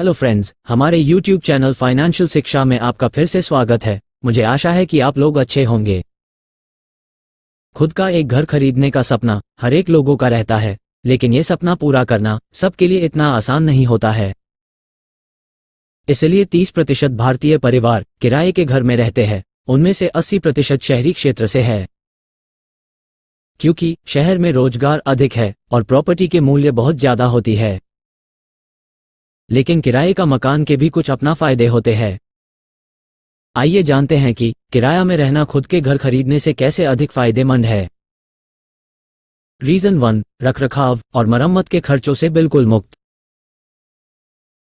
Hello friends, हमारे YouTube channel financial शिक्षा में आपका फिर से स्वागत है। मुझे आशा है कि आप लोग अच्छे होंगे। खुद का एक घर खरीदने का सपना हर एक लोगों का रहता है, लेकिन ये सपना पूरा करना सबके लिए इतना आसान नहीं होता है। इसलिए 30% भारतीय परिवार किराए के घर में रहते हैं, उनमें से 80% शहरी क्षेत्र से है। क्योंकि शहर में रोजगार अधिक है और प्रॉपर्टी के मूल्य बहुत ज्यादा होती है। लेकिन किराए का मकान के भी कुछ अपना फायदे होते हैं। आइए जानते हैं कि किराया में रहना खुद के घर खरीदने से कैसे अधिक फायदेमंद है। रीजन 1, रखरखाव और मरम्मत के खर्चों से बिल्कुल मुक्त।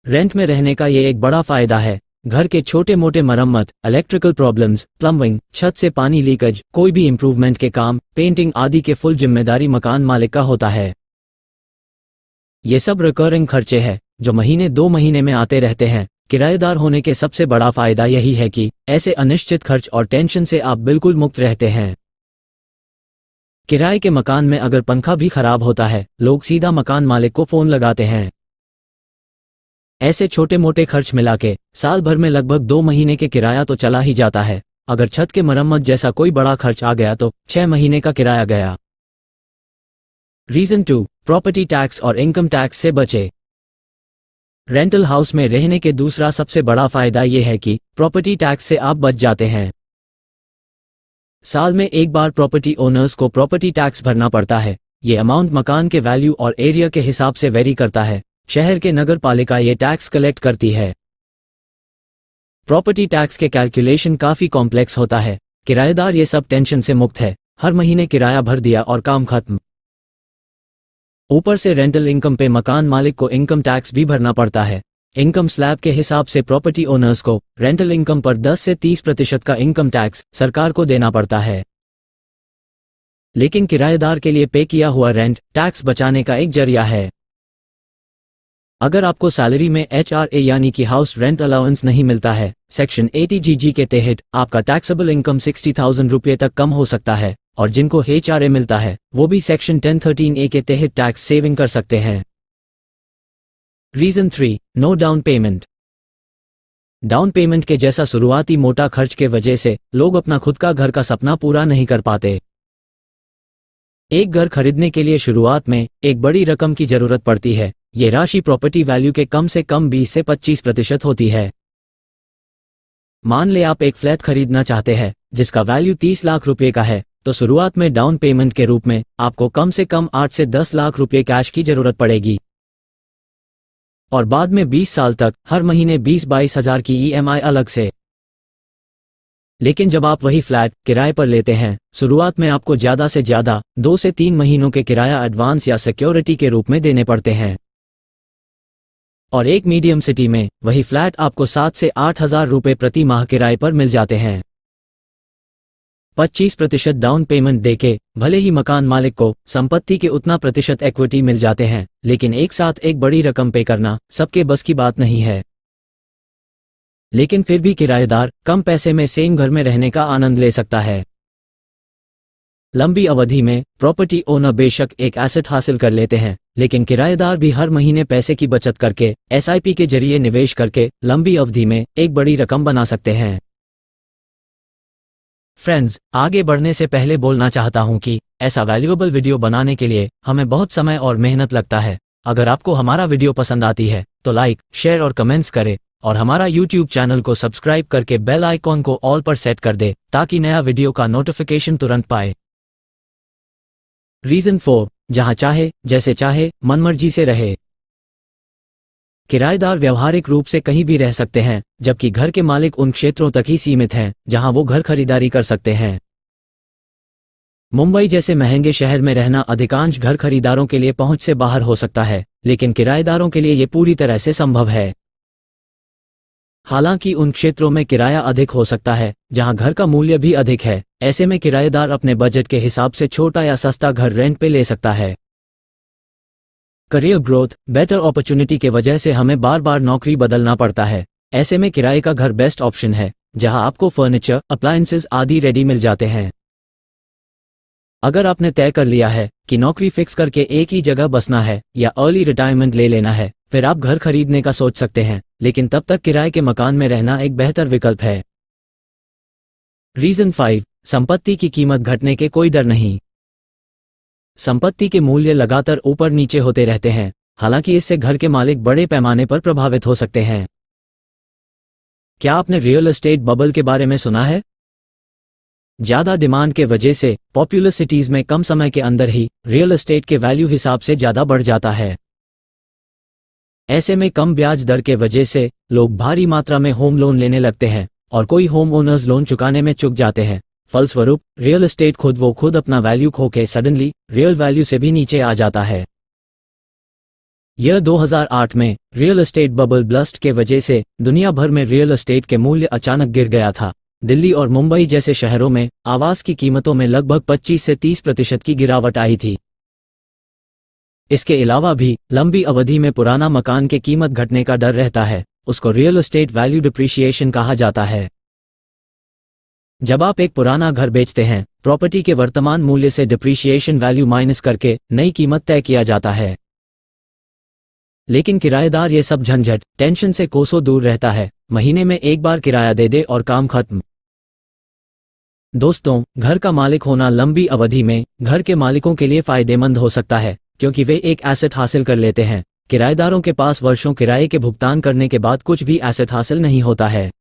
रेंट में रहने का ये एक बड़ा फायदा है। घर के छोटे मोटे मरम्मत, इलेक्ट्रिकल प्रॉब्लम्स, प्लम्बिंग, छत से पानी लीकेज, कोई भी इंप्रूवमेंट के काम, पेंटिंग आदि के फुल जिम्मेदारी मकान मालिक का होता है। ये सब रिकरिंग खर्चे हैं जो महीने 2 महीने में आते रहते हैं। किराएदार होने के सबसे बड़ा फायदा यही है कि ऐसे अनिश्चित खर्च और टेंशन से आप बिल्कुल मुक्त रहते हैं। किराए के मकान में अगर पंखा भी खराब होता है, लोग सीधा मकान मालिक को फोन लगाते हैं। ऐसे छोटे मोटे खर्च मिला के साल भर में लगभग 2 महीने के किराया तो चला ही जाता है। अगर छत के मरम्मत जैसा कोई बड़ा खर्च आ गया तो 6 महीने का किराया गया। रीजन 2, प्रॉपर्टी टैक्स और इनकम टैक्स से बचे। रेंटल हाउस में रहने के दूसरा सबसे बड़ा फायदा यह है कि प्रॉपर्टी टैक्स से आप बच जाते हैं। साल में एक बार प्रॉपर्टी ओनर्स को प्रॉपर्टी टैक्स भरना पड़ता है। ये अमाउंट मकान के वैल्यू और एरिया के हिसाब से वेरी करता है। शहर के नगर पालिका ये टैक्स कलेक्ट करती है। प्रॉपर्टी टैक्स के कैलकुलेशन काफी कॉम्प्लेक्स होता है। किराएदार ये सब टेंशन से मुक्त है। हर महीने किराया भर दिया और काम खत्म। ऊपर से रेंटल इनकम पे मकान मालिक को इनकम टैक्स भी भरना पड़ता है। इनकम स्लैब के हिसाब से प्रॉपर्टी ओनर्स को रेंटल इनकम पर 10 से 30% का इनकम टैक्स सरकार को देना पड़ता है। लेकिन किराएदार के लिए पे किया हुआ रेंट टैक्स बचाने का एक जरिया है। अगर आपको सैलरी में HRA यानी कि हाउस रेंट अलाउंस नहीं मिलता है, सेक्शन 80GG के तहत आपका टैक्सेबल इनकम 60,000 रुपये तक कम हो सकता है, और जिनको HRA मिलता है वो भी सेक्शन 1013A के तहत टैक्स सेविंग कर सकते हैं। Reason 3, no down payment. Down payment के जैसा शुरुआती मोटा खर्च के वजह से लोग अपना खुद का घर का सपना पूरा नहीं कर पाते। एक घर खरीदने के लिए शुरुआत में एक बड़ी रकम की जरूरत पड़ती है। ये राशि प्रॉपर्टी वैल्यू के कम से कम 20 से 25% होती है। मान ले आप एक फ्लैट खरीदना चाहते हैं जिसका वैल्यू 30 लाख रुपए का है, तो शुरुआत में डाउन पेमेंट के रूप में आपको कम से कम 8 से 10 लाख रुपए कैश की जरूरत पड़ेगी। और बाद में 20 साल तक हर महीने 20-22 हजार की EMI अलग से। लेकिन जब आप वही फ्लैट किराए पर लेते हैं, शुरुआत में आपको ज्यादा से ज्यादा 2 से 3 महीनों के किराया एडवांस या सिक्योरिटी के रूप में देने पड़ते हैं। और एक मीडियम सिटी में वही फ्लैट आपको 7 से 8 हजार रुपये प्रति माह किराए पर मिल जाते हैं। 25% डाउन पेमेंट देके भले ही मकान मालिक को संपत्ति के उतना प्रतिशत इक्विटी मिल जाते हैं, लेकिन एक साथ एक बड़ी रकम पे करना सबके बस की बात नहीं है। लेकिन फिर भी किराएदार कम पैसे में सेम घर में रहने का आनंद ले सकता है। लंबी अवधि में प्रॉपर्टी ओनर बेशक एक एसेट हासिल कर लेते हैं, लेकिन किराएदार भी हर महीने पैसे की बचत करके SIP के जरिए निवेश करके लंबी अवधि में एक बड़ी रकम बना सकते हैं। फ्रेंड्स, आगे बढ़ने से पहले बोलना चाहता हूं कि ऐसा वैल्यूएबल वीडियो बनाने के लिए हमें बहुत समय और मेहनत लगता है। अगर आपको हमारा वीडियो पसंद आती है तो लाइक, शेयर और कमेंट्स करें, और हमारा YouTube चैनल को सब्सक्राइब करके बेल आइकॉन को ऑल पर सेट कर दे ताकि नया वीडियो का नोटिफिकेशन तुरंत पाए। रीजन 4, जहां चाहे जैसे चाहे मनमर्जी से रहे। किराएदार व्यवहारिक रूप से कहीं भी रह सकते हैं, जबकि घर के मालिक उन क्षेत्रों तक ही सीमित हैं जहां वो घर खरीदारी कर सकते हैं। मुंबई जैसे महंगे शहर में रहना अधिकांश घर खरीदारों के लिए पहुंच से बाहर हो सकता है, लेकिन किराएदारों के लिए ये पूरी तरह से संभव है। हालांकि उन क्षेत्रों में किराया अधिक हो सकता है जहां घर का मूल्य भी अधिक है। ऐसे में किराएदार अपने बजट के हिसाब से छोटा या सस्ता घर रेंट पे ले सकता है। करियर ग्रोथ, बेटर अपॉर्चुनिटी के वजह से हमें बार बार नौकरी बदलना पड़ता है। ऐसे में किराए का घर बेस्ट ऑप्शन है, जहां आपको फर्नीचर, अप्लायंसेस आदि रेडी मिल जाते हैं। अगर आपने तय कर लिया है कि नौकरी फिक्स करके एक ही जगह बसना है या अर्ली रिटायरमेंट ले लेना है, फिर आप घर खरीदने का सोच सकते हैं, लेकिन तब तक किराए के मकान में रहना एक बेहतर विकल्प है। रीजन 5, संपत्ति की कीमत घटने के कोई डर नहीं। संपत्ति के मूल्य लगातार ऊपर नीचे होते रहते हैं, हालांकि इससे घर के मालिक बड़े पैमाने पर प्रभावित हो सकते हैं। क्या आपने रियल एस्टेट बबल के बारे में सुना है? ज्यादा डिमांड के वजह से पॉपुलर सिटीज में कम समय के अंदर ही रियल एस्टेट के वैल्यू हिसाब से ज्यादा बढ़ जाता है। ऐसे में कम ब्याज दर के वजह से लोग भारी मात्रा में होम लोन लेने लगते हैं और कोई होम ओनर्स लोन चुकाने में चूक जाते हैं। फलस्वरूप रियल एस्टेट खुद अपना वैल्यू खो के सडनली रियल वैल्यू से भी नीचे आ जाता है। यह 2008 में रियल एस्टेट बबल ब्लस्ट के वजह से दुनिया भर में रियल एस्टेट के मूल्य अचानक गिर गया था। दिल्ली और मुंबई जैसे शहरों में आवास की कीमतों में लगभग 25 से 30% की गिरावट आई थी। इसके अलावा भी लंबी अवधि में पुराना मकान के कीमत घटने का डर रहता है, उसको रियल एस्टेट वैल्यू डिप्रिशिएशन कहा जाता है। जब आप एक पुराना घर बेचते हैं, प्रॉपर्टी के वर्तमान मूल्य से डिप्रिशिएशन वैल्यू माइनस करके नई कीमत तय किया जाता है। लेकिन किराएदार ये सब झंझट टेंशन से कोसों दूर रहता है। महीने में एक बार किराया दे दे और काम खत्म। दोस्तों, घर का मालिक होना लंबी अवधि में घर के मालिकों के लिए फायदेमंद हो सकता है, क्योंकि वे एक एसेट हासिल कर लेते हैं। किराएदारों के पास वर्षों किराए के भुगतान करने के बाद कुछ भी एसेट हासिल नहीं होता है।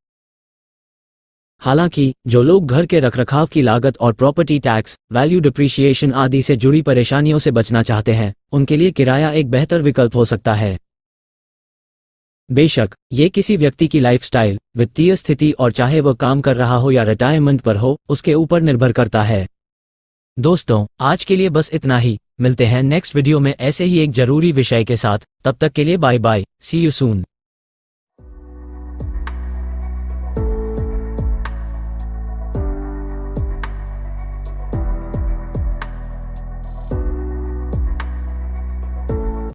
हालांकि जो लोग घर के रखरखाव की लागत और प्रॉपर्टी टैक्स, वैल्यू डिप्रिशिएशन आदि से जुड़ी परेशानियों से बचना चाहते हैं, उनके लिए किराया एक बेहतर विकल्प हो सकता है। बेशक ये किसी व्यक्ति की लाइफस्टाइल, वित्तीय स्थिति और चाहे वह काम कर रहा हो या रिटायरमेंट पर हो, उसके ऊपर निर्भर करता है। दोस्तों, आज के लिए बस इतना ही। मिलते हैं नेक्स्ट वीडियो में ऐसे ही एक जरूरी विषय के साथ। तब तक के लिए bye bye, see you soon.